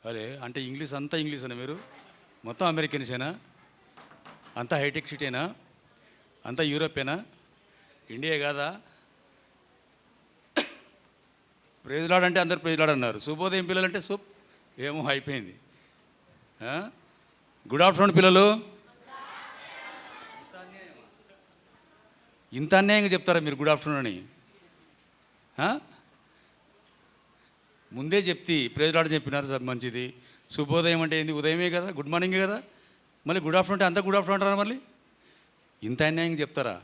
అరే అంటే అంతా ఇంగ్లీషేనా మీరు? మొత్తం అమెరికన్సేనా? అంతా హైటెక్ సిటీనా? అంతా యూరోపేనా? ఇండియా కాదా? ప్రైజ్లాడ్ అంటే అందరు ప్రైజ్లాడ్ అన్నారు. శుభోదయం పిల్లలంటే ఏమో అయిపోయింది. గుడ్ ఆఫ్టర్నూన్ పిల్లలు. ఇంత అన్యాయంగా చెప్తారా మీరు గుడ్ ఆఫ్టర్నూన్ అని? ముందే చెప్తే ప్రైజ్లాడ్ చెప్పినారు సార్, మంచిది. శుభోదయం అంటే ఏంది? ఉదయమే కదా, గుడ్ మార్నింగే కదా. మళ్ళీ గుడ్ ఆఫ్టర్నూన్ అంటే అంతా గుడ్ ఆఫ్టర్నూన్ అంటారా? మళ్ళీ ఇంత అన్యాయంగా చెప్తారా?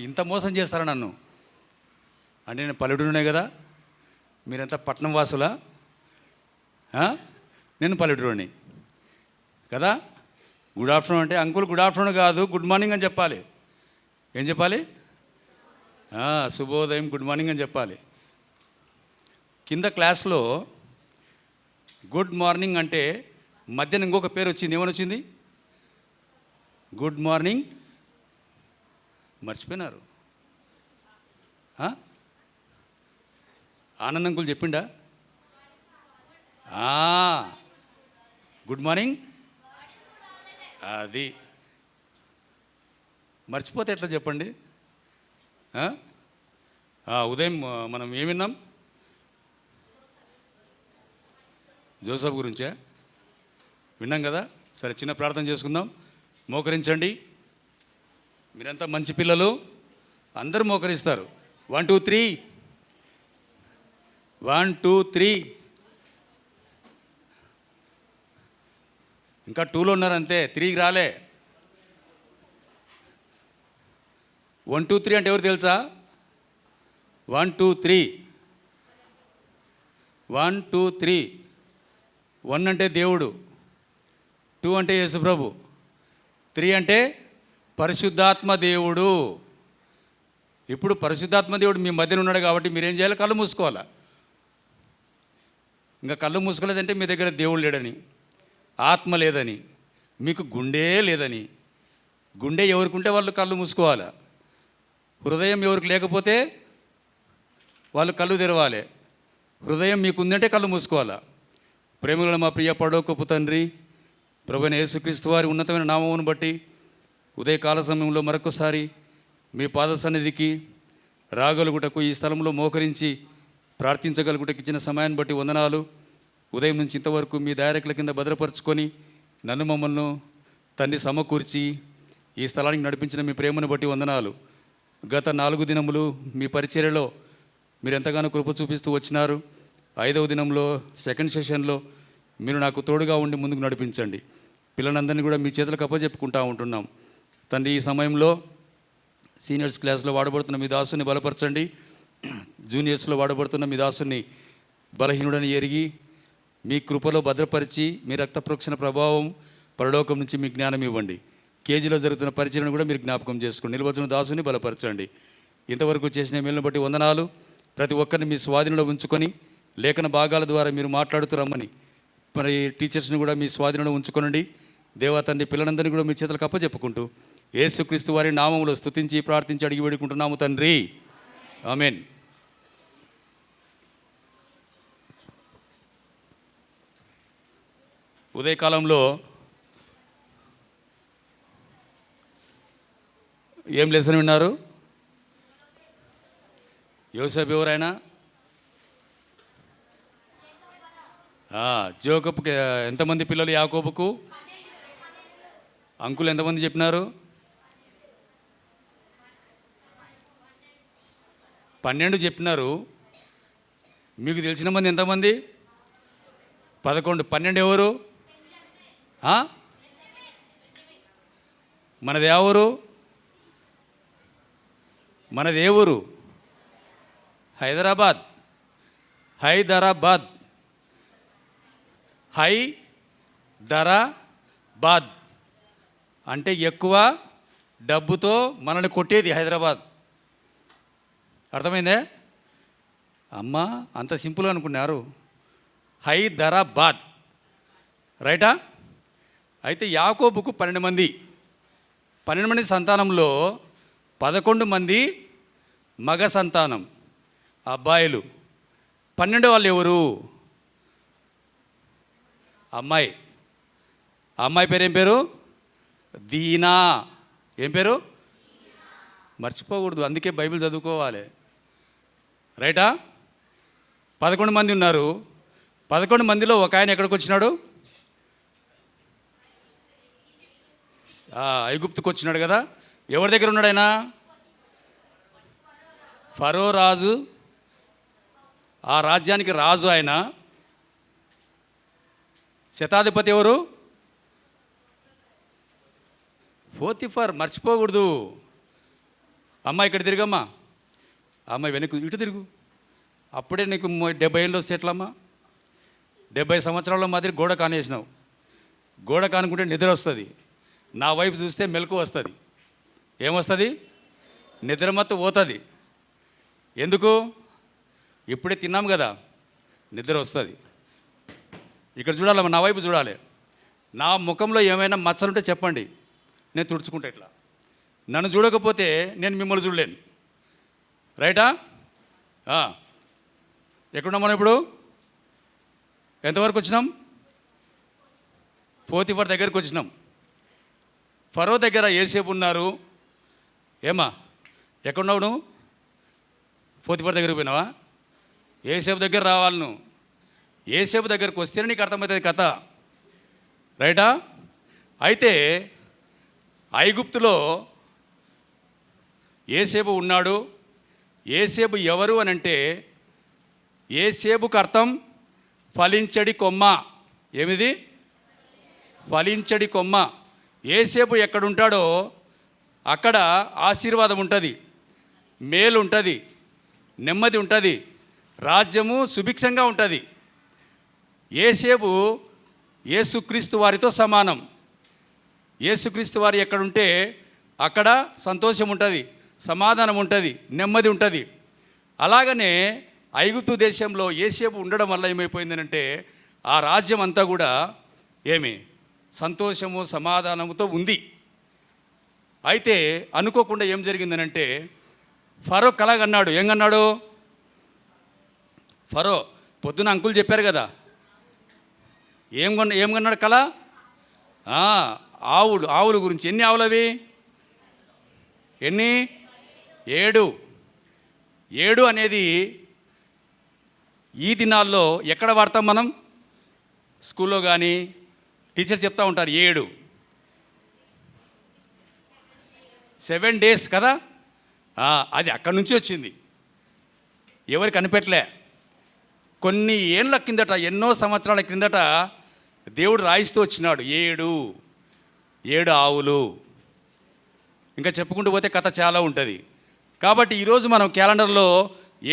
ఇంత మోసం చేస్తారా నన్ను? అంటే నేను పల్లెటూరునే కదా, మీరంతా పట్నం వాసులా? నేను పల్లెటూరుని కదా. గుడ్ ఆఫ్టర్నూన్ అంటే అంకుల్ గుడ్ ఆఫ్టర్నూన్ కాదు, గుడ్ మార్నింగ్ అని చెప్పాలి. ఏం చెప్పాలి? శుభోదయం, గుడ్ మార్నింగ్ అని చెప్పాలి. కింద క్లాస్లో గుడ్ మార్నింగ్ అంటే మధ్యాహ్నం ఇంకొక పేరు వచ్చింది. ఏమని వచ్చింది? Good morning. మర్చిపోయినారు. ఆనంద్ అంకుల్ చెప్పిండా? గుడ్ మార్నింగ్ అది మర్చిపోతే ఎట్లా చెప్పండి? ఉదయం మనం ఏం విన్నాం? జోసఫ్ గురించే విన్నాం కదా. సరే, చిన్న ప్రార్థన చేసుకుందాం. మోకరించండి. మీరంతా మంచి పిల్లలు, అందరూ మోకరిస్తారు. 1 2 3 1 2 3. ఇంకా 2లో ఉన్నారంతే, 3కి రాలే. 1 2 3 అంటే ఎవరు తెలుసా? 1 2 3 1 2 3. 1 అంటే దేవుడు, 2 అంటే యేసుప్రభు, 3 అంటే పరిశుద్ధాత్మ దేవుడు. ఇప్పుడు పరిశుద్ధాత్మ దేవుడు మీ మధ్యన ఉన్నాడు కాబట్టి మీరేం చేయాలి? కళ్ళు మూసుకోవాలా. ఇంకా కళ్ళు మూసుకోలేదంటే మీ దగ్గర దేవుడు లేడని, ఆత్మ లేదని, మీకు గుండె లేదని. గుండె ఎవరికి ఉంటే వాళ్ళు కళ్ళు మూసుకోవాలి. హృదయం ఎవరికి లేకపోతే వాళ్ళు కళ్ళు తెరవాలి. హృదయం మీకు ఉందంటే కళ్ళు మూసుకోవాలా. ప్రేమగల మా ప్రియ పరలోకపు తండ్రి, ప్రభువైన యేసుక్రీస్తు వారి ఉన్నతమైన నామమును బట్టి ఉదయకాల సమయంలో మరొకసారి మీ పాద సన్నిధికి రాగలుగుటకు, ఈ స్థలంలో మోకరించి ప్రార్థించగలుగుటకు ఇచ్చిన సమయాన్ని బట్టి వందనాలు. ఉదయం నుంచి ఇంతవరకు మీ డైరెక్ట్ల కింద భద్రపరుచుకొని నన్ను మమ్మల్ని తండ్రి సమకూర్చి ఈ స్థలానికి నడిపించిన మీ ప్రేమను బట్టి వందనాలు. గత 4 దినములు మీ పరిచర్యలో మీరు ఎంతగానో కృప చూపిస్తూ వచ్చినారు. 5వ దినంలో సెకండ్ సెషన్లో మీరు నాకు తోడుగా ఉండి ముందుకు నడిపించండి. పిల్లలందరినీ కూడా మీ చేతులకు అప్పచెప్పుకుంటూ ఉంటున్నాం తండ్రి. ఈ సమయంలో సీనియర్స్ క్లాస్లో వాడబడుతున్న మీ దాసుని బలపరచండి. జూనియర్స్లో వాడబడుతున్న మీ దాసుని బలహీనుడని ఎరిగి మీ కృపలో భద్రపరిచి మీ రక్త ప్రోక్షణ ప్రభావం పరలోకం నుంచి మీ జ్ఞానం ఇవ్వండి. కేజీలో జరుగుతున్న పరిచయను కూడా మీరు జ్ఞాపకం చేసుకోండి. నిలవచ్చిన దాసుని బలపరచండి. ఇంతవరకు చేసిన మేలును బట్టి వందనాలు. ప్రతి ఒక్కరిని మీ స్వాధీనంలో ఉంచుకొని లేఖన భాగాల ద్వారా మీరు మాట్లాడుతూ రమ్మని, మరి టీచర్స్ని కూడా మీ స్వాధీనంలో ఉంచుకొనండి. దేవతండ్రి, పిల్లలందరినీ కూడా మీ చేతులకు అప్పచెప్పుకుంటూ యేసుక్రీస్తు వారి నామములో స్తుతించి ప్రార్థించి అడిగి వేడుకుంటున్నాము తండ్రి, ఆమేన్. ఉదయకాలంలో ఏం లెసన్ విన్నారు? యోసేపు ఎవరైనా? జోకపుకి ఎంతమంది పిల్లలు? యాకోబుకు అంకులు ఎంతమంది చెప్పినారు? 12 చెప్పినారు. మీకు తెలిసిన మంది ఎంతమంది? 11. 12 ఎవరు? మనది ఎవరు? మనది ఏ ఊరు? హైదరాబాద్. హైదరాబాద్ అంటే ఎక్కువ డబ్బుతో మనల్ని కొట్టేది హైదరాబాద్. అర్థమైందే అమ్మా? అంత సింపుల్ అనుకున్నారు. హైదరాబాద్, రైటా? అయితే యాకోబుకు 12 మంది. 12 మంది సంతానంలో 11 మంది మగ సంతానం, అబ్బాయిలు. 12 వాళ్ళు ఎవరు? అమ్మాయి. ఆ అమ్మాయి పేరు ఏం పేరు? దీనా. ఏం పేరు? మర్చిపోకూడదు, అందుకే బైబిల్ చదువుకోవాలి. రైటా? 11 మంది ఉన్నారు. 11 మందిలో ఒక ఆయన ఎక్కడికి వచ్చినాడు? ఐగుప్తుకు వచ్చినాడు కదా. ఎవరి దగ్గర ఉన్నాడు ఆయన? ఫరో రాజు. ఆ రాజ్యానికి రాజు ఆయన. శతాధిపతి ఎవరు? పోతిఫర్. మర్చిపోకూడదు. అమ్మ ఇక్కడ తిరిగమ్మా. అమ్మాయి వెనక్కి ఇటు తిరుగు. అప్పుడే నీకు 70 ఏళ్ళు వస్తే ఎట్లమ్మా? 70 సంవత్సరాల మాదిరి గోడ కానేసినావు. గోడ కానుకుంటే నిద్ర వస్తుంది. నా వైపు చూస్తే మెలకు వస్తుంది. ఏమొస్తుంది? నిద్రమత్తు పోతుంది. ఎందుకు? ఇప్పుడే తిన్నాం కదా, నిద్ర వస్తుంది. ఇక్కడ చూడాలమ్మా, నా వైపు చూడాలి. నా ముఖంలో ఏమైనా మచ్చలుంటే చెప్పండి, నేను తుడుచుకుంటా. ఇట్లా నన్ను చూడకపోతే నేను మిమ్మల్ని చూడలేను. రైటా? ఎక్కడున్నాం మనం ఇప్పుడు? ఎంతవరకు వచ్చినాం? పోతిఫర్ దగ్గరికి వచ్చినాం. ఫరో దగ్గర ఏసేపు ఉన్నారు. ఏమా ఎక్కడున్నావు నువ్వు? పోతిఫర్ దగ్గరికి పోయినావా? ఏసేపు దగ్గర రావాలి నువ్వు. ఏసేపు దగ్గరికి వస్తేనే నీకు అర్థమవుతుంది కథ. రైటా? అయితే ఐగుప్తులో ఏసేపు ఉన్నాడు. ఏసేపు ఎవరు అని అంటే, ఏసేపుకు అర్థం ఫలించడి కొమ్మ. ఏమిది? ఫలించడి కొమ్మ. ఏసేపు ఎక్కడుంటాడో అక్కడ ఆశీర్వాదం ఉంటుంది, మేలు ఉంటుంది, నెమ్మది ఉంటుంది, రాజ్యము సుభిక్షంగా ఉంటుంది. ఏసేపు యేసుక్రీస్తు వారితో సమానం. యేసుక్రీస్తు వారు ఎక్కడుంటే అక్కడ సంతోషం ఉంటుంది, సమాధానం ఉంటుంది, నెమ్మది ఉంటుంది. అలాగనే ఐగుప్తు దేశంలో ఏసేపు ఉండడం వల్ల ఏమైపోయిందనంటే ఆ రాజ్యం అంతా కూడా ఏమి సంతోషము సమాధానముతో ఉంది. అయితే అనుకోకుండా ఏం జరిగిందనంటే ఫరో కలగన్నాడు. ఏం కన్నాడు ఫరో? పొద్దున అంకులు చెప్పారు కదా, ఏం కన్నాడు కల? ఆవుల గురించి. ఎన్ని ఆవులు అవి? ఎన్ని? 7. 7 అనేది ఈ దినాల్లో ఎక్కడ వాడతాం మనం? స్కూల్లో కానీ టీచర్ చెప్తూ ఉంటారు 7 డేస్ కదా. అది అక్కడి నుంచి వచ్చింది, ఎవరికి కనిపెట్టలే. కొన్ని ఏళ్ళ కిందట, ఎన్నో సంవత్సరాల క్రిందట దేవుడు రాయిస్తూ వచ్చినాడు 7 ఆవులు. ఇంకా చెప్పుకుంటూ పోతే కథ చాలా ఉంటుంది. కాబట్టి ఈరోజు మనం క్యాలెండర్లో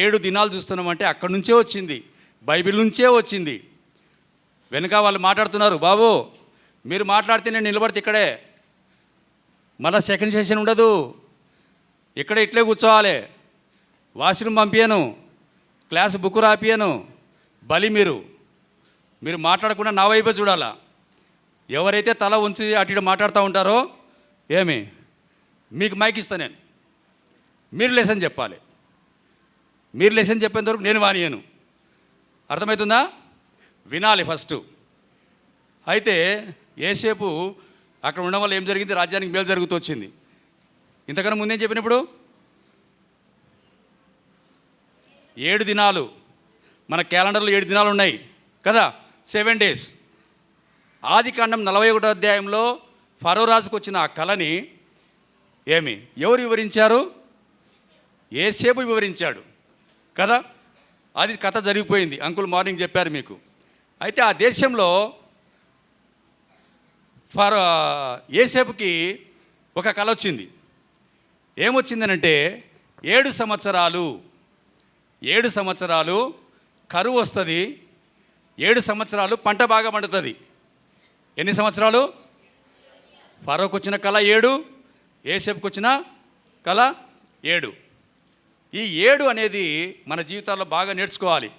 7 దినాలు చూస్తున్నామంటే అక్కడి నుంచే వచ్చింది, బైబిల్ నుంచే వచ్చింది. వెనుక వాళ్ళు మాట్లాడుతున్నారు, బాబు మీరు మాట్లాడితే నేను నిలబడితే ఇక్కడే, మళ్ళీ సెకండ్ సెషన్ ఉండదు, ఇక్కడే ఇట్లే కూర్చోవాలి, వాష్రూమ్ పంపించను, క్లాస్ బుక్ రాపియను, బలి మీరు మాట్లాడకుండా నా వైపే చూడాలా. ఎవరైతే తల ఉంచి అటు ఇటు మాట్లాడుతూ ఉంటారో మీకు మైక్ ఇస్తా నేను, మీరు లెసన్ చెప్పాలి. మీరు లెసన్ చెప్పేంత వరకు నేను వానియను. అర్థమవుతుందా? వినాలి ఫస్ట్. అయితే ఏసేపు అక్కడ ఉండడం వల్ల ఏం జరిగింది? రాజ్యానికి మేలు జరుగుతూ వచ్చింది. ఇంతకన్నా ముందేం చెప్పినప్పుడు 7 దినాలు, మన క్యాలెండర్లో 7 దినాలు ఉన్నాయి కదా, 7 డేస్. ఆదికాండం 41వ అధ్యాయంలో ఫరో రాజుకు వచ్చిన ఆ కళని ఎవరు వివరించారు? ఏసేపు వివరించాడు కదా. అది కథ జరిగిపోయింది, అంకుల్ మార్నింగ్ చెప్పారు మీకు. అయితే ఆ దేశంలో ఏసేపుకి ఒక కళ వచ్చింది. ఏమొచ్చిందనంటే 7 సంవత్సరాలు కరువు వస్తుంది, 7 సంవత్సరాలు పంట బాగా పండుతుంది. ఎన్ని సంవత్సరాలు? ఫరోకు వచ్చిన కళ 7, ఏసేపుకి వచ్చిన కళ 7. ఈ 7 అనేది మన జీవితాల్లో బాగా నేర్చుకోవాలి.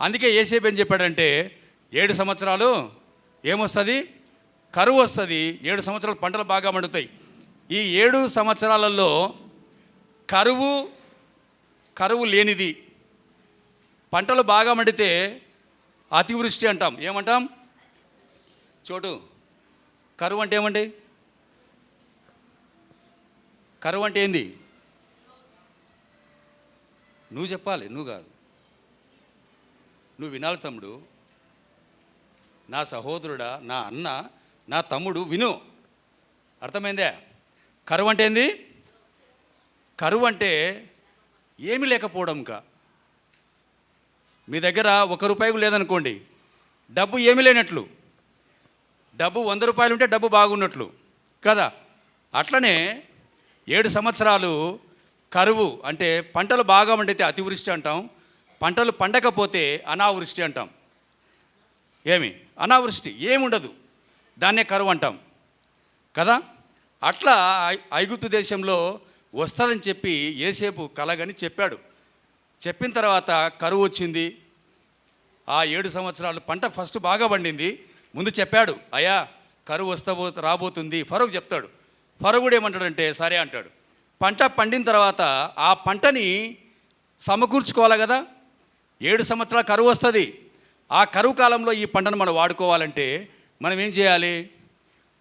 అందుకే ఏసేపు ఏం చెప్పాడంటే 7 సంవత్సరాలు ఏమొస్తుంది? కరువు వస్తుంది, 7 సంవత్సరాలు పంటలు బాగా పండుతాయి. ఈ 7 సంవత్సరాలలో కరువు లేనిది, పంటలు బాగా మండితే అతివృష్టి అంటాం. ఏమంటాం? చోటు, కరువు అంటే ఏమండి? కరువు అంటే ఏంది? నువ్వు చెప్పాలి, నువ్వు కాదు. నువ్వు వినాలి తమ్ముడు, నా సహోదరుడా, నా అన్న, నా తమ్ముడు, విను. అర్థమైందే? కరువు అంటే ఏంది? కరువు అంటే ఏమీ లేకపోవడం. ఇంకా మీ దగ్గర ₹1 లేదనుకోండి, డబ్బు ఏమీ లేనట్లు. డబ్బు ₹100 ఉంటే డబ్బు బాగున్నట్లు కదా. అట్లనే 7 సంవత్సరాలు కరువు అంటే పంటలు బాగా పండితే అతివృష్టి అంటాం, పంటలు పండకపోతే అనావృష్టి అంటాం. ఏమి అనావృష్టి ఏముండదు, దాన్నే కరువు అంటాం కదా. అట్లా ఐగుప్తు దేశంలో వస్తుందని చెప్పి యోసేపు కలగని చెప్పాడు. చెప్పిన తర్వాత కరువు వచ్చింది. ఆ 7 సంవత్సరాలు పంట ఫస్ట్ బాగా పండింది. ముందు చెప్పాడు, అయ్యా కరువు రాబోతుంది ఫరోకు చెప్తాడు. ఫరోగుడు ఏమంటాడంటే సరే అంటాడు. పంట పండిన తర్వాత ఆ పంటని సమకూర్చుకోవాలి కదా. 7 సంవత్సరాల కరువు వస్తుంది. ఆ కరువు కాలంలో ఈ పంటను మనం వాడుకోవాలంటే మనం ఏం చేయాలి?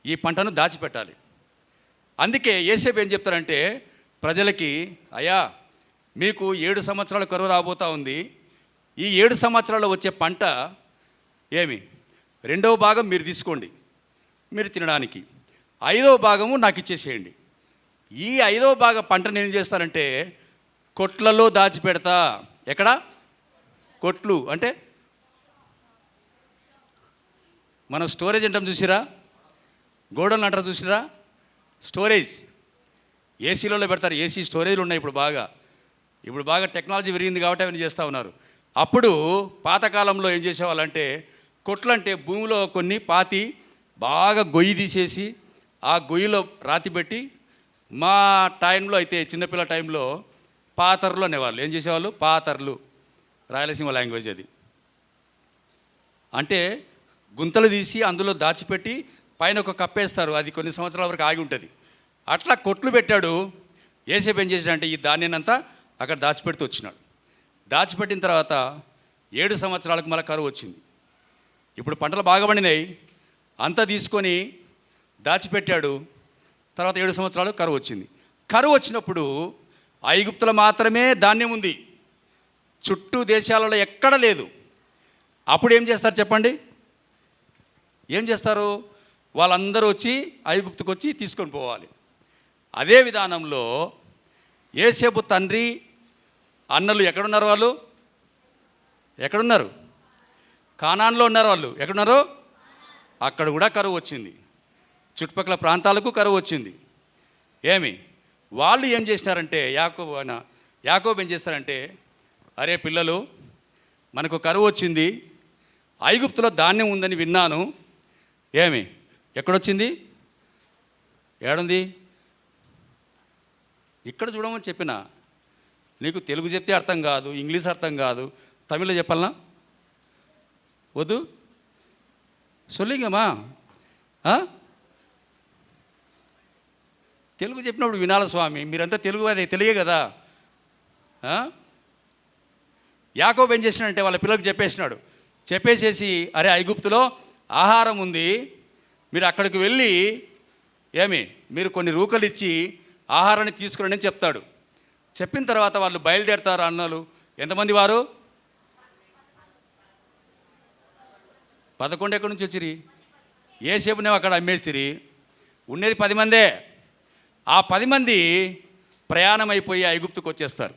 ఈ పంటను దాచిపెట్టాలి. అందుకే యోసేపు ఏం చెప్తారంటే ప్రజలకి, అయ్యా మీకు 7 సంవత్సరాల కరువు రాబోతూ ఉంది. ఈ 7 సంవత్సరాల్లో వచ్చే పంట ఏమి 2వ భాగం మీరు తీసుకోండి, మీరు తినడానికి. 5వ భాగము నాకు ఇచ్చేసేయండి. ఈ 5వ భాగం పంటను ఏం చేస్తారంటే కొట్లలో దాచిపెడతా. ఎక్కడ? కొట్లు అంటే మనం స్టోరేజ్ అంటాం, చూసిరా? గోడౌన్లు అంటారు, చూసిరా? స్టోరేజ్ ఏసీలలో పెడతారు. ఏసీ స్టోరేజ్లు ఉన్నాయి ఇప్పుడు బాగా టెక్నాలజీ పెరిగింది కాబట్టి అవన్నీ చేస్తూ ఉన్నారు. అప్పుడు పాతకాలంలో ఏం చేసేవాళ్ళంటే కొట్లు అంటే భూమిలో కొన్ని పాతి బాగా గొయ్యి తీసేసి ఆ గొయ్యిలో రాతి పెట్టి, మా టైంలో అయితే చిన్నపిల్ల టైంలో పాతర్లు అనేవాళ్ళు. ఏం చేసేవాళ్ళు? పాతర్లు, రాయలసీమ లాంగ్వేజ్ అది. అంటే గుంతలు తీసి అందులో దాచిపెట్టి పైన ఒక కప్పేస్తారు. అది కొన్ని సంవత్సరాల వరకు ఆగి ఉంటుంది. అట్లా కొట్లు పెట్టాడు. యోసేపు ఏం చేశాడంటే ఈ ధాన్యాన్నంతా అక్కడ దాచిపెడుతూ వచ్చినాడు. దాచిపెట్టిన తర్వాత 7 సంవత్సరాలకు మళ్ళీ కరువు వచ్చింది. ఇప్పుడు పంటలు బాగా పండినాయి, అంతా తీసుకొని దాచిపెట్టాడు. తర్వాత 7 సంవత్సరాలు కరువు వచ్చింది. కరువు వచ్చినప్పుడు ఐగుప్తులో మాత్రమే ధాన్యం ఉంది, చుట్టూ దేశాలలో ఎక్కడ లేదు. అప్పుడు ఏం చేస్తారు చెప్పండి? ఏం చేస్తారు? వాళ్ళందరూ వచ్చి ఐగుప్తుకు వచ్చి తీసుకొని పోవాలి. అదే విధానంలో యోసేపు తండ్రి అన్నలు ఎక్కడున్నారు? వాళ్ళు ఎక్కడున్నారు? కానాన్లో ఉన్నారు. వాళ్ళు ఎక్కడున్నారు? అక్కడ కూడా కరువు వచ్చింది. చుట్టుపక్కల ప్రాంతాలకు కరువు వచ్చింది. వాళ్ళు ఏం చేసినారంటే యాకోబు ఏం చేస్తారంటే, అరే పిల్లలు, మనకు కరువు వచ్చింది, ఐగుప్తులో ధాన్యం ఉందని విన్నాను. ఎక్కడొచ్చింది? ఏడుంది? ఇక్కడ చూడమని చెప్పిన. నీకు తెలుగు చెప్తే అర్థం కాదు, ఇంగ్లీష్ అర్థం కాదు, తమిళ్లో చెప్పాలనా? వద్దు, సొల్లింగమ్మా. తెలుగు చెప్పినప్పుడు వినాల స్వామి, మీరంతా తెలుగు అదే తెలియే కదా. యాకోబు ఏం చేసినాడంటే వాళ్ళ పిల్లలకు చెప్పేసినాడు. చెప్పేసేసి, అరే ఐగుప్తులో ఆహారం ఉంది, మీరు అక్కడికి వెళ్ళి మీరు కొన్ని రూకలు ఇచ్చి ఆహారాన్ని తీసుకురండి అని చెప్తాడు. చెప్పిన తర్వాత వాళ్ళు బయలుదేరుతారు. అన్నలు ఎంతమంది? వారు 11 ఎక్కడి నుంచి వచ్చిరి? యోసేపునే అక్కడ అమ్మేసిరి. ఉండేది 10 మందే. ఆ 10 మంది ప్రయాణం అయిపోయి ఐగుప్తుకు వచ్చేస్తారు.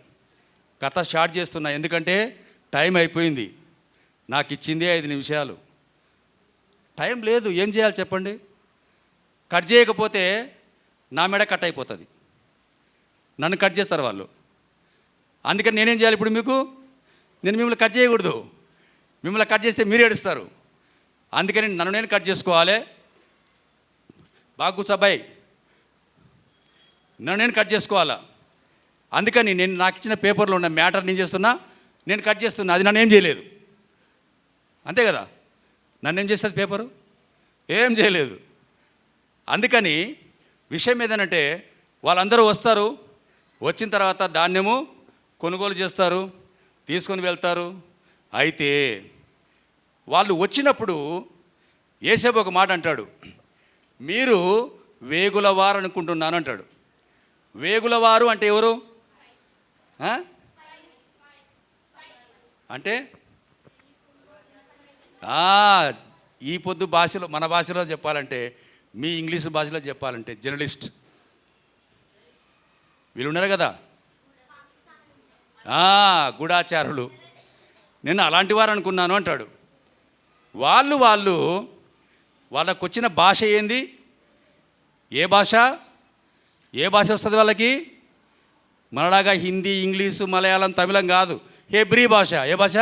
కథ స్టార్ట్ చేస్తున్నా, ఎందుకంటే టైం అయిపోయింది. నాకు ఇచ్చిందే 5 నిమిషాలు, టైం లేదు. ఏం చేయాలి చెప్పండి? కట్ చేయకపోతే నా మెడ కట్ అయిపోతుంది, నన్ను కట్ చేస్తారు వాళ్ళు. అందుకని నేనేం చేయాలి ఇప్పుడు? నేను మిమ్మల్ని కట్ చేయకూడదు. మిమ్మల్ని కట్ చేస్తే మీరు ఏడుస్తారు. అందుకని నన్ను నేను కట్ చేసుకోవాలి. బాగా కూర్చోబాయ్, నన్ను నేను కట్ చేసుకోవాలా. అందుకని నేను నాకు ఇచ్చిన పేపర్లో ఉన్న మ్యాటర్ నేను చేస్తున్నా, నేను కట్ చేస్తున్నా. అది నన్ను ఏం చేయలేదు, అంతే కదా. నన్ను ఏం చేస్తుంది పేపరు? ఏం చేయలేదు. అందుకని విషయం ఏదనంటే వాళ్ళందరూ వస్తారు. వచ్చిన తర్వాత ధాన్యము కొనుగోలు చేస్తారు, తీసుకొని వెళ్తారు. అయితే వాళ్ళు వచ్చినప్పుడు యోసేపు ఒక మాట అంటాడు, మీరు వేగులవారు అనుకుంటున్నాను అంటాడు. వేగులవారు అంటే ఎవరు? అంటే ఈ పొద్దు భాషలో, మన భాషలో చెప్పాలంటే, మీ ఇంగ్లీష్ భాషలో చెప్పాలంటే జర్నలిస్ట్ వీళ్ళు ఉన్నారు కదా, గూఢాచారులు. నేను అలాంటి వారు అనుకున్నాను అంటాడు. వాళ్ళకు వచ్చిన భాష ఏంది? ఏ భాష వస్తుంది వాళ్ళకి? మనలాగా హిందీ, ఇంగ్లీషు, మలయాళం, తమిళం కాదు, హెబ్రీ భాష. ఏ భాష?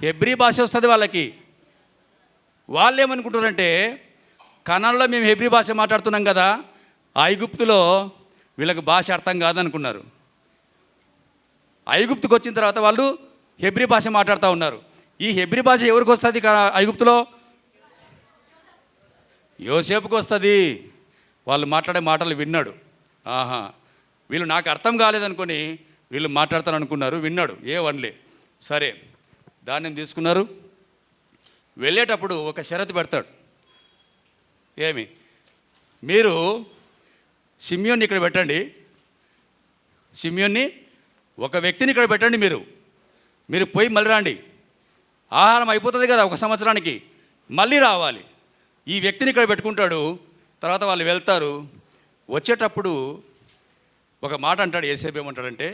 హెబ్రీ భాష వస్తుంది వాళ్ళకి. వాళ్ళు ఏమనుకుంటారంటే, కనాన్లో మేము హెబ్రీ భాష మాట్లాడుతున్నాం కదా, ఐగుప్తులో వీళ్ళకి భాష అర్థం కాదనుకున్నారు. ఐగుప్తుకు వచ్చిన తర్వాత వాళ్ళు హెబ్రీ భాష మాట్లాడుతూ ఉన్నారు. ఈ హెబ్రీ భాష ఎవరికి వస్తుంది ఐగుప్తులో? యోసేపుకి వస్తుంది. వాళ్ళు మాట్లాడే మాటలు విన్నాడు. వీళ్ళు నాకు అర్థం కాలేదనుకొని వీళ్ళు మాట్లాడతాను అనుకున్నారు. విన్నాడు, ఏ వన్లే. సరే, ధాన్యం తీసుకున్నారు. వెళ్ళేటప్పుడు ఒక షరతు పెడతాడు. ఏమి? మీరు షిమ్యోన్ని ఇక్కడ పెట్టండి, షిమ్యోన్ని ఒక వ్యక్తిని ఇక్కడ పెట్టండి, మీరు పోయి మళ్ళీ రండి. ఆహారం అయిపోతుంది కదా ఒక సంవత్సరానికి, మళ్ళీ రావాలి. ఈ వ్యక్తిని ఇక్కడ పెట్టుకుంటాడు. తర్వాత వాళ్ళు వెళ్తారు. వచ్చేటప్పుడు ఒక మాట అంటాడు యోసేపు. ఏమంటాడంటే,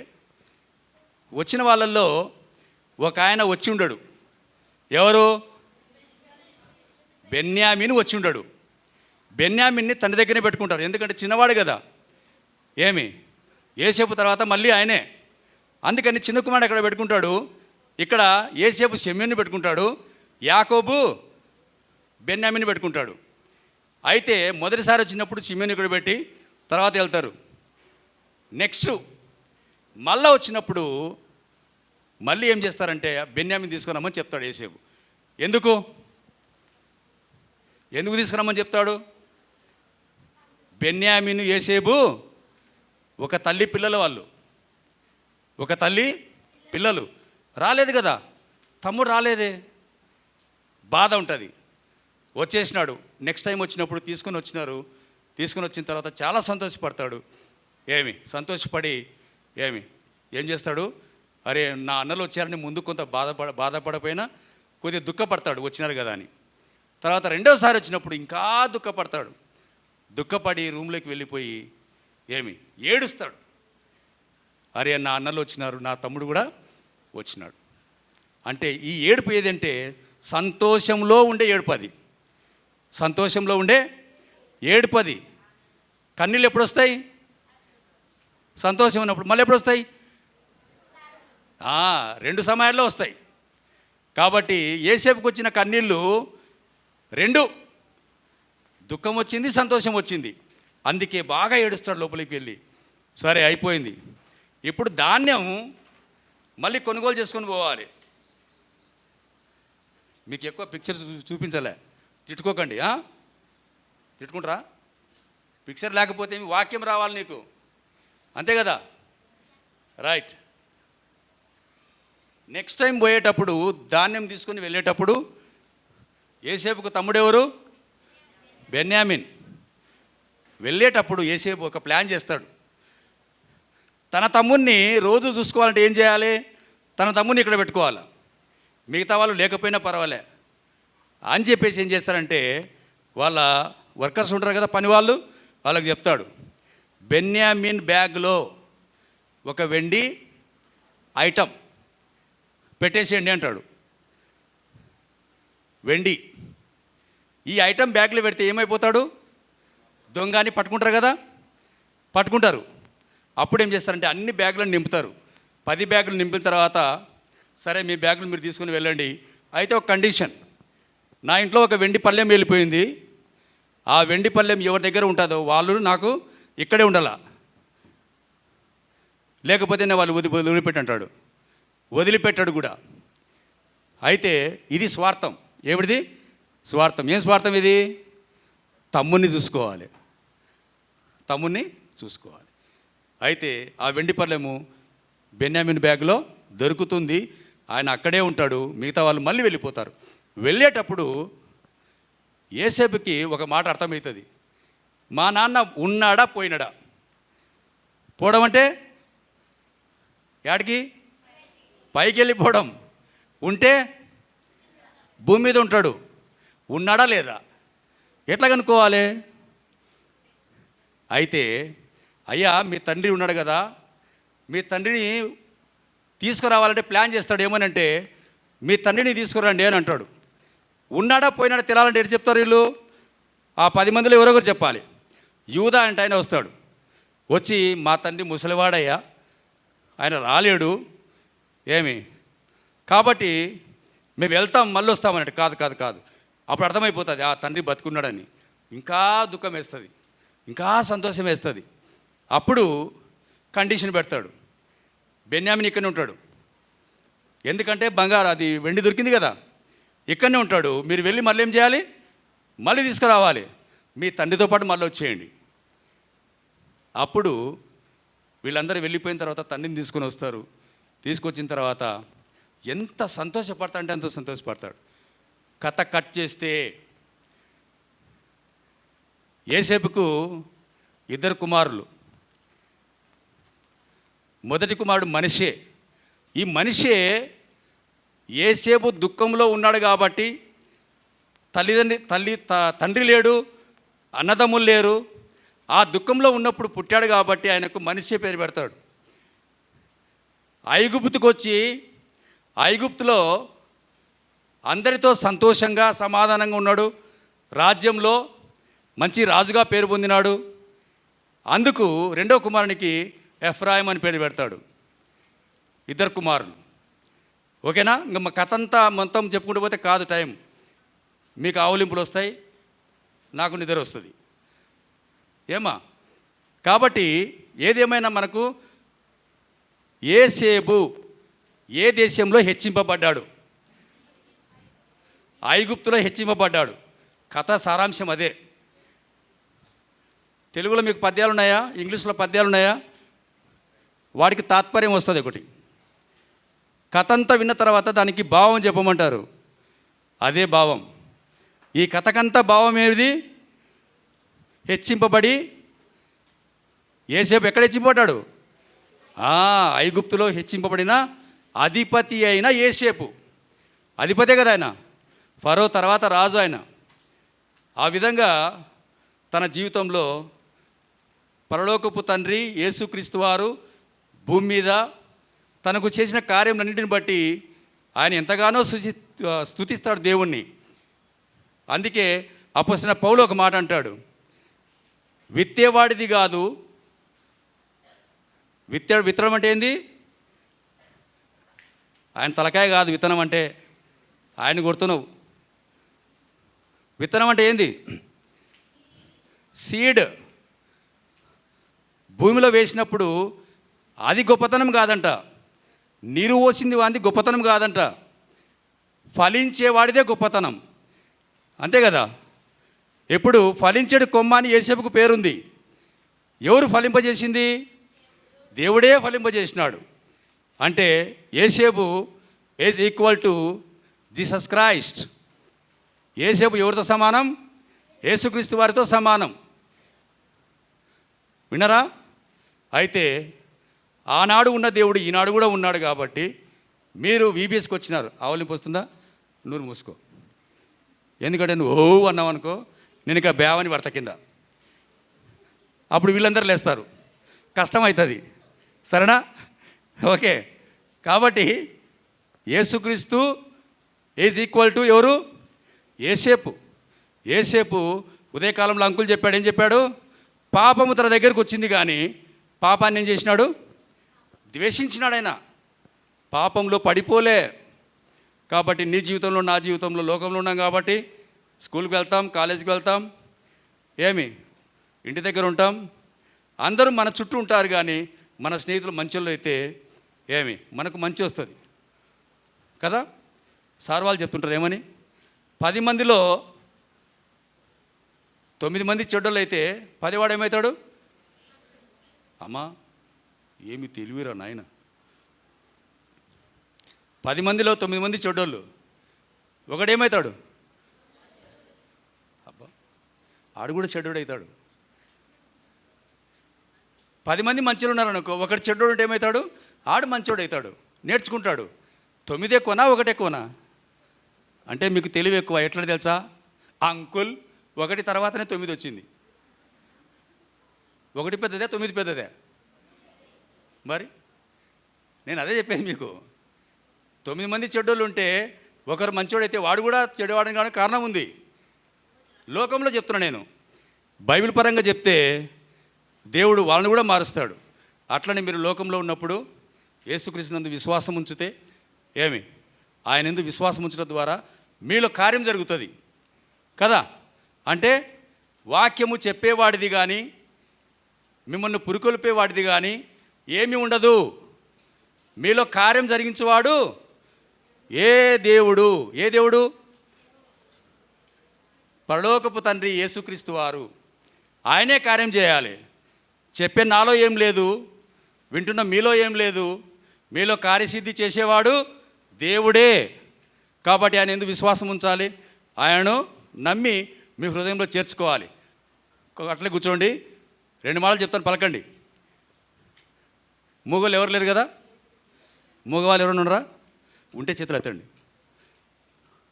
వచ్చిన వాళ్ళల్లో ఒక ఆయన వచ్చి ఉండడు. ఎవరు? బెన్యామీను వచ్చి ఉండడు. బెన్యామీన్ని తన దగ్గరే పెట్టుకుంటారు, ఎందుకంటే చిన్నవాడు కదా. ఏమి? యోసేపు తర్వాత మళ్ళీ ఆయనే. అందుకని చిన్న కుమారుడు అక్కడ పెట్టుకుంటాడు. ఇక్కడ యోసేపు షిమ్యోన్ని పెట్టుకుంటాడు, యాకోబు బెన్యామీని పెట్టుకుంటాడు. అయితే మొదటిసారి వచ్చినప్పుడు షిమ్యోన్ని ఇక్కడ పెట్టి తర్వాత వెళ్తారు. నెక్స్ట్ మళ్ళీ వచ్చినప్పుడు మళ్ళీ ఏం చేస్తారంటే, బెన్యామీని తీసుకురామని చెప్తాడు యోసేపు. ఎందుకు తీసుకురామని చెప్తాడు? బెన్యామీను, యోసేపు ఒక తల్లి పిల్లలు. వాళ్ళు ఒక తల్లి పిల్లలు. రాలేదు కదా, తమ్ముడు రాలేదే, బాధ ఉంటుంది. వచ్చేసినాడు. నెక్స్ట్ టైం వచ్చినప్పుడు తీసుకొని వచ్చిన తర్వాత చాలా సంతోషపడతాడు. సంతోషపడి ఏం చేస్తాడు? అరే, నా అన్నలు వచ్చారని ముందు కొంత బాధపడపోయినా కొద్దిగా దుఃఖపడతాడు, వచ్చినారు కదా అని. తర్వాత రెండోసారి వచ్చినప్పుడు ఇంకా దుఃఖపడతాడు. దుఃఖపడి రూమ్లోకి వెళ్ళిపోయి ఏడుస్తాడు. అరే, నా అన్నలు వచ్చినారు, నా తమ్ముడు కూడా వచ్చినాడు. అంటే ఈ ఏడుపు ఏదంటే సంతోషంలో ఉండే ఏడుపు. అది సంతోషంలో ఉండే ఏడుపు. అది కన్నీళ్ళు ఎప్పుడు వస్తాయి? సంతోషం ఉన్నప్పుడు. మళ్ళీ ఎప్పుడు వస్తాయి? రెండు సమయాల్లో వస్తాయి. కాబట్టి యోసేపుకు వచ్చిన కన్నీళ్ళు రెండు, దుఃఖం వచ్చింది, సంతోషం వచ్చింది. అందుకే బాగా ఏడుస్తాడు లోపలికి వెళ్ళి. సరే, అయిపోయింది. ఇప్పుడు ధాన్యం మళ్ళీ కొనుగోలు చేసుకొని పోవాలి. మీకు ఎక్కువ పిక్చర్ చూపించలే, తిట్టుకోకండి. తిట్టుకుంటారా? పిక్చర్ లేకపోతే వాక్యం రావాలి నీకు, అంతే కదా? రైట్. నెక్స్ట్ టైం పోయేటప్పుడు ధాన్యం తీసుకొని వెళ్ళేటప్పుడు యోసేపుకు తమ్ముడెవరు? బెన్యామిన్. వెళ్ళేటప్పుడు యోసేపు ఒక ప్లాన్ చేస్తాడు. తన తమ్ముడిని రోజు చూసుకోవాలంటే ఏం చేయాలి? తన తమ్ముడిని ఇక్కడ పెట్టుకోవాలి, మిగతా వాళ్ళు లేకపోయినా పర్వాలే అని చెప్పేసి ఏం చేస్తారంటే, వాళ్ళ వర్కర్స్ ఉంటారు కదా, పని వాళ్ళు, వాళ్ళకి చెప్తాడు, బెన్యామిన్ బ్యాగ్లో ఒక వెండి ఐటమ్ పెట్టేసేయండి అంటాడు. వెండి ఈ ఐటమ్ బ్యాగ్లో పెడితే ఏమైపోతాడు? దొంగ అని పట్టుకుంటారు కదా, పట్టుకుంటారు. అప్పుడు ఏం చేస్తారంటే అన్ని బ్యాగులను నింపుతారు. 10 బ్యాగులు నింపిన తర్వాత, సరే మీ బ్యాగులు మీరు తీసుకుని వెళ్ళండి. అయితే ఒక కండిషన్, నా ఇంట్లో ఒక వెండి పళ్ళెం వెళ్ళిపోయింది, ఆ వెండి పళ్ళెం ఎవరి దగ్గర ఉంటుందో వాళ్ళు నాకు ఇక్కడే ఉండాల, లేకపోతే నేను వాళ్ళు వదిలిపెట్టంటాడు. వదిలిపెట్టాడు కూడా. అయితే ఇది స్వార్థం. ఏమిటిది? స్వార్థం. ఏం స్వార్థం ఇది? తమ్ముడిని చూసుకోవాలి, తమ్ముడిని చూసుకోవాలి. అయితే ఆ వెండి పళ్ళెము బెన్యామిన్ బ్యాగ్లో దొరుకుతుంది. ఆయన అక్కడే ఉంటాడు, మిగతా వాళ్ళు మళ్ళీ వెళ్ళిపోతారు. వెళ్ళేటప్పుడు యోసేపుకి ఒక మాట అర్థమవుతుంది. మా నాన్న ఉన్నాడా పోయినాడా? పోవడం అంటే యాడికి? పైకి వెళ్ళిపోవడం. ఉంటే భూమి మీద ఉంటాడు. ఉన్నాడా లేదా? ఎట్లా కనుక్కోవాలి? అయితే అయ్యా మీ తండ్రి ఉన్నాడు కదా, మీ తండ్రిని తీసుకురావాలంటే ప్లాన్ చేస్తాడు. ఏమనంటే మీ తండ్రిని తీసుకురండి అని అంటాడు. ఉన్నాడా పోయినాడా తెలాలంటే ఎటు చెప్తారు వీళ్ళు? ఆ 10 మందిలో ఎవరొకరు చెప్పాలి. యూదా అంటే ఆయన వస్తాడు. వచ్చి మా తండ్రి ముసలివాడయ్యా, ఆయన రాలేడు ఏమి, కాబట్టి మేము వెళ్తాం మళ్ళీ వస్తామన్నట్టు. కాదు కాదు కాదు, అప్పుడు అర్థమైపోతుంది ఆ తండ్రి బతుకున్నాడని. ఇంకా దుఃఖం వేస్తుంది, ఇంకా సంతోషం వేస్తుంది. అప్పుడు కండిషన్ పెడతాడు, బెన్యామిన్ ఇక్కడనే ఉంటాడు. ఎందుకంటే బంగారు అది వెండి దొరికింది కదా, ఇక్కడనే ఉంటాడు. మీరు వెళ్ళి మళ్ళీ ఏం చేయాలి? మళ్ళీ తీసుకురావాలి. మీ తండ్రితో పాటు మళ్ళీ వచ్చేయండి. అప్పుడు వీళ్ళందరూ వెళ్ళిపోయిన తర్వాత తండ్రిని తీసుకొని వస్తారు. తీసుకొచ్చిన తర్వాత ఎంత సంతోషపడతాడంటే అంత సంతోషపడతాడు. కథ కట్ చేస్తే యోసేపుకు 2 కుమారులు. మొదటి కుమారుడు మనష్షే. ఈ మనష్షే యోసేపు దుఃఖంలో ఉన్నాడు కాబట్టి తండ్రి లేడు, అన్నదమ్ములు లేరు. ఆ దుఃఖంలో ఉన్నప్పుడు పుట్టాడు కాబట్టి ఆయనకు మనష్షే పేరు పెడతాడు. ఐగుప్తుకు వచ్చి ఐగుప్తులో అందరితో సంతోషంగా సమాధానంగా ఉన్నాడు. రాజ్యంలో మంచి రాజుగా పేరు పొందినాడు. అందుకు 2వ కుమారునికి ఎఫ్రాయిం అని పేరు పెడతాడు. 2 కుమారులు. ఓకేనా? ఇంకా మా కథ అంతా మొత్తం చెప్పుకుంటూ పోతే కాదు టైం. మీకు ఆవులింపులు వస్తాయి, నాకు నిద్ర వస్తుంది ఏమా. కాబట్టి ఏదేమైనా మనకు యోసేపు ఏ దేశంలో హెచ్చింపబడ్డాడు? ఐగుప్తులో హెచ్చింపబడ్డాడు. కథ సారాంశం అదే. తెలుగులో మీకు పద్యాలు ఉన్నాయా? ఇంగ్లీష్లో పద్యాలు ఉన్నాయా? వాడికి తాత్పర్యం వస్తుంది ఒకటి. కథ అంతా విన్న తర్వాత దానికి భావం చెప్పమంటారు. అదే భావం. ఈ కథకంతా భావం ఏది? హెచ్చింపబడి యోసేపు ఎక్కడ హెచ్చింపబడ్డాడు? ఐగుప్తులో హెచ్చింపబడిన అధిపతి అయిన యోసేపు. అధిపతే కదా ఆయన, ఫరో తర్వాత రాజు ఆయన. ఆ విధంగా తన జీవితంలో పరలోకపు తండ్రి యేసుక్రీస్తు వారు భూమి మీద తనకు చేసిన కార్యములన్నింటిని బట్టి ఆయన ఎంతగానో స్తుతిస్తాడు దేవుణ్ణి. అందుకే అపొస్తలుడైన పౌలు ఒక మాట అంటాడు, విత్తేవాడిది కాదు. విత్తడం అంటే ఏంది? ఆయన తలకాయ కాదు విత్తనం అంటే, ఆయన కొడుతున్నావు. విత్తనం అంటే ఏంది? సీడ్. భూమిలో వేసినప్పుడు అది గొప్పతనం కాదంట. నీరు పోసింది వాంది గొప్పతనం కాదంట. ఫలించేవాడిదే గొప్పతనం. అంతే కదా? ఎప్పుడు ఫలించేడు కొమ్మ అని యోసేపుకు పేరుంది. ఎవరు ఫలింపజేసింది? దేవుడే ఫలింపజేసినాడు. అంటే యోసేపు is equal to Jesus Christ. యోసేపు ఎవరితో సమానం? యేసుక్రీస్తు వారితో సమానం. వినరా? అయితే ఆనాడు ఉన్న దేవుడు ఈనాడు కూడా ఉన్నాడు కాబట్టి మీరు వీబీఎస్కి వచ్చినారు. ఆవలింపు వస్తుందా? నూరు మూసుకో. ఎందుకంటే నువ్వు ఓ అన్నావు అనుకో, నేను ఇక్కడ బేవని పడతా కింద. అప్పుడు వీళ్ళందరూ లేస్తారు, కష్టం అవుతుంది. సరేనా? ఓకే. కాబట్టి యేసుక్రీస్తు ఈజ్ ఈక్వల్ టు ఎవరు? యోసేపు. యోసేపు ఉదయకాలంలో అంకులు చెప్పాడు. ఏం చెప్పాడు? పాపము తన దగ్గరకు వచ్చింది కానీ పాపాన్ని ఏం చేసినాడు? ద్వేషించినాడు. ఆయన పాపంలో పడిపోలే. కాబట్టి నీ జీవితంలో నా జీవితంలో లోకంలో ఉన్నాం కాబట్టి స్కూల్కి వెళ్తాం, కాలేజీకి వెళ్తాం, ఇంటి దగ్గర ఉంటాం, అందరూ మన చుట్టూ ఉంటారు. కానీ మన స్నేహితులు మంచోళ్ళు అయితే మనకు మంచి వస్తుంది కదా. సార్ వాళ్ళు చెప్తుంటారు ఏమని, 10 మందిలో 9 మంది చెడ్డోళ్ళు అయితే 10 వాడు ఏమవుతాడు? అమ్మా ఏమి తెలివిరా నాయన. 10 మందిలో 9 మంది చెడ్డోళ్ళు, ఒకడేమవుతాడు? అబ్బా, ఆడు కూడా చెడ్డోడు అవుతాడు. 10 మంది మంచిగా ఉన్నారు అనుకో, ఒకటి చెడ్డోడు ఉంటే ఏమవుతాడు? ఆడు మంచోడు అవుతాడు, నేర్చుకుంటాడు. 9 ఎక్కువనా 1 ఎక్కువనా? అంటే మీకు తెలివి ఎక్కువ. ఎట్లా తెలుసా? అంకుల్ 1 తర్వాతనే 9 వచ్చింది. 1 పెద్దదే, 9 పెద్దదే. మరి నేను అదే చెప్పేది మీకు. 9 మంది చెడ్డోళ్ళు ఉంటే ఒకరు మంచోడైతే వాడు కూడా చెడ్డవాడని కానీ కారణం ఉంది. లోకంలో చెప్తున్నా నేను. బైబిల్ పరంగా చెప్తే దేవుడు వాళ్ళని కూడా మారుస్తాడు. అట్లనే మీరు లోకంలో ఉన్నప్పుడు యేసుక్రీస్తునందు విశ్వాసం ఉంచితే ఏమి, ఆయన యందు విశ్వాసం ఉంచడం ద్వారా మీలో కార్యం జరుగుతుంది కదా. అంటే వాక్యము చెప్పేవాడిది కానీ మిమ్మల్ని పురికొల్పేవాడిది కానీ ఏమీ ఉండదు. మీలో కార్యం జరిగించేవాడు ఏ దేవుడు? ఏ దేవుడు? పరలోకపు తండ్రి యేసుక్రీస్తు వారు. ఆయనే కార్యం చేయాలి. చెప్పే నాలో ఏం లేదు, వింటున్న మీలో ఏం లేదు. మీలో కార్యసిద్ధి చేసేవాడు దేవుడే. కాబట్టి ఆయన ఎందుకు విశ్వాసం ఉంచాలి? ఆయనను నమ్మి మీ హృదయంలో చేర్చుకోవాలి. అట్లే కూర్చోండి. 2 మాటలు చెప్తాను, పలకండి. మూగోళ్ళు ఎవరు లేరు కదా? మూగవాళ్ళు ఎవరైనా ఉండరా? ఉంటే చేతులు ఎత్తండి.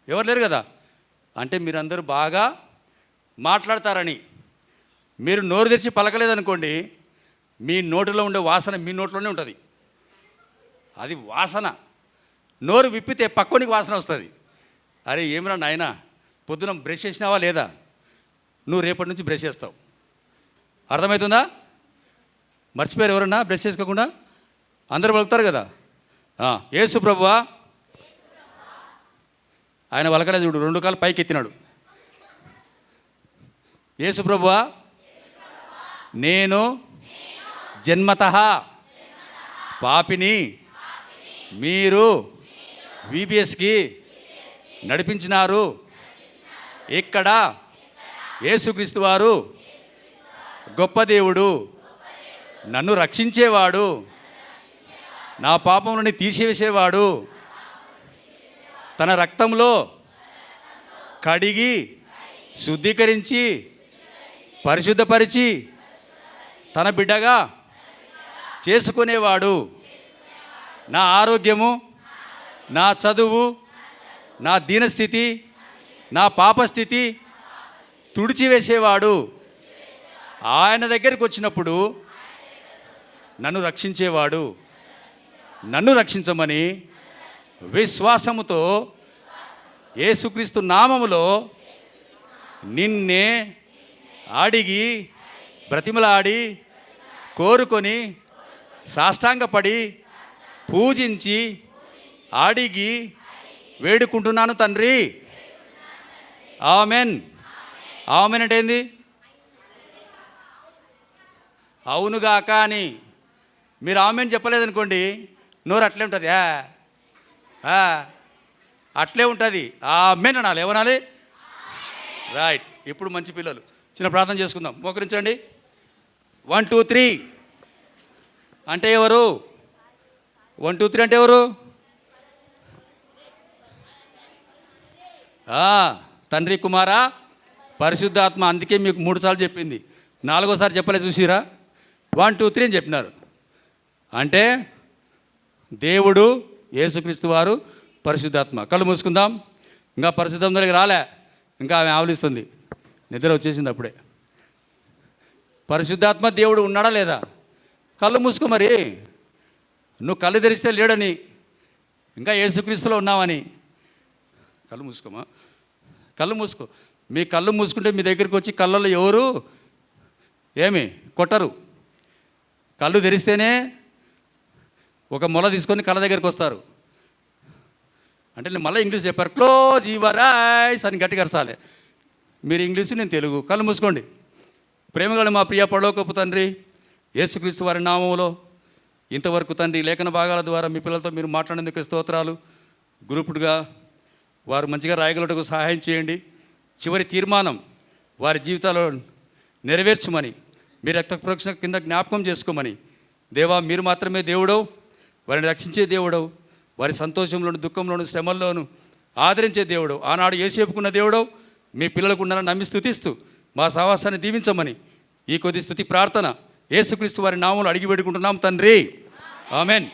ఎవరు లేరు కదా? అంటే మీరందరూ బాగా మాట్లాడతారని. మీరు నోరు తెరిచి పలకలేదనుకోండి, మీ నోటిలో ఉండే వాసన మీ నోట్లోనే ఉంటుంది. అది వాసన. నోరు విప్పితే పక్కోనికి వాసన వస్తుంది. అరే ఏమిరా నాయన, పొద్దున బ్రష్ చేసినావా లేదా? నువ్వు రేపటి నుంచి బ్రష్ చేస్తావు. అర్థమవుతుందా? మర్చిపోయారు ఎవరన్నా బ్రష్ చేసుకోకుండా? అందరూ పలుకుతారు కదా. యేసు ప్రభువా, ఆయన వలకలే చూడు, 2 కాళ్ళు పైకి ఎత్తినాడు. యేసు ప్రభువా, నేను జన్మతః పాపిని, మీరు VBSకి నడిపించినారు. ఇక్కడ యేసుక్రీస్తు వారు గొప్ప దేవుడు, నన్ను రక్షించేవాడు, నా పాపం నుండి తీసివేసేవాడు, తన రక్తంలో కడిగి శుద్ధీకరించి పరిశుద్ధపరిచి తన బిడ్డగా చేసుకునేవాడు. నా ఆరోగ్యము, నా చదువు, నా దీనస్థితి, నా పాపస్థితి తుడిచివేసేవాడు. ఆయన దగ్గరికి వచ్చినప్పుడు నన్ను రక్షించేవాడు. నన్ను రక్షించమని విశ్వాసముతో యేసుక్రీస్తు నామములో నిన్నే అడిగి బ్రతిమలాడి కోరుకొని సాష్టాంగపడి పూజించి అడిగి వేడుకుంటున్నాను తండ్రి. ఆమెన్. ఆమెన్ అంటే ఏంది? అవునుగాక అని. మీరు ఆమెన్ చెప్పలేదనుకోండి, నోరు అట్లే ఉంటుంది, అట్లే ఉంటుంది. ఆమెన్ అనాలి. ఏమనాలి? రైట్. ఇప్పుడు మంచి పిల్లలు, చిన్న ప్రార్థన చేసుకుందాం. మోకరించండి. 1 2 3 అంటే ఎవరు? 1 2 3 అంటే ఎవరు? తండ్రి, కుమార, పరిశుద్ధాత్మ. అందుకే మీకు 3 సార్లు చెప్పింది, 4వసారి చెప్పలే. చూసిరా? 1 2 3 అని చెప్పినారు. అంటే దేవుడు, యేసుక్రీస్తు వారు, పరిశుద్ధాత్మ. కళ్ళు మూసుకుందాం. ఇంకా పరిశుద్ధం దగ్గరికి రాలే, ఇంకా ఆమె ఆవలిస్తుంది, నిద్ర వచ్చేసింది అప్పుడే. పరిశుద్ధాత్మ దేవుడు ఉన్నాడా లేదా? కళ్ళు మూసుకో. మరి నువ్వు కళ్ళు తెరిస్తే లేడని, ఇంకా యేసుక్రీస్తులో ఉన్నావని. కళ్ళు మూసుకోమా, కళ్ళు మూసుకో. మీ కళ్ళు మూసుకుంటే మీ దగ్గరికి వచ్చి కళ్ళల్లో ఎవరు ఏమి కొట్టరు. కళ్ళు తెరిస్తేనే ఒక మొల తీసుకొని కళ్ళ దగ్గరికి వస్తారు. అంటే నేను మళ్ళీ ఇంగ్లీష్ చెప్పారు, క్లోజ్ యువర్ ఐస్ అని గట్టిగా అరచాలి. మీరు ఇంగ్లీషు, నేను తెలుగు. కళ్ళు మూసుకోండి. ప్రేమగల మా ప్రియ పరలోకపు తండ్రి, యేసుక్రీస్తు వారి నామములో ఇంతవరకు తండ్రి లేఖన భాగాల ద్వారా మీ పిల్లలతో మీరు మాట్లాడేందుకు స్తోత్రాలు. గ్రూపుడుగా వారు మంచిగా రాయగలటకు సహాయం చేయండి. చివరి తీర్మానం వారి జీవితాల్లో నెరవేర్చమని, మీ రక్త ప్రోక్షణ కింద జ్ఞాపకం చేసుకోమని. దేవా, మీరు మాత్రమే దేవుడవు, వారిని రక్షించే దేవుడవు. వారి సంతోషంలోను, దుఃఖంలోను, శ్రమల్లోను ఆదరించే దేవుడు, ఆనాడు యేసేపుకున్న దేవుడు మీ పిల్లలకు ఉన్నారని నమ్మి స్తుతిస్తూ మా సహవాసాన్ని దీవించమని ఈ కొద్ది స్తుతి ప్రార్థన యేసుక్రీస్తు వారి నామములో అడిగి పెట్టుకుంటున్నాం తండ్రి. ఆమెన్.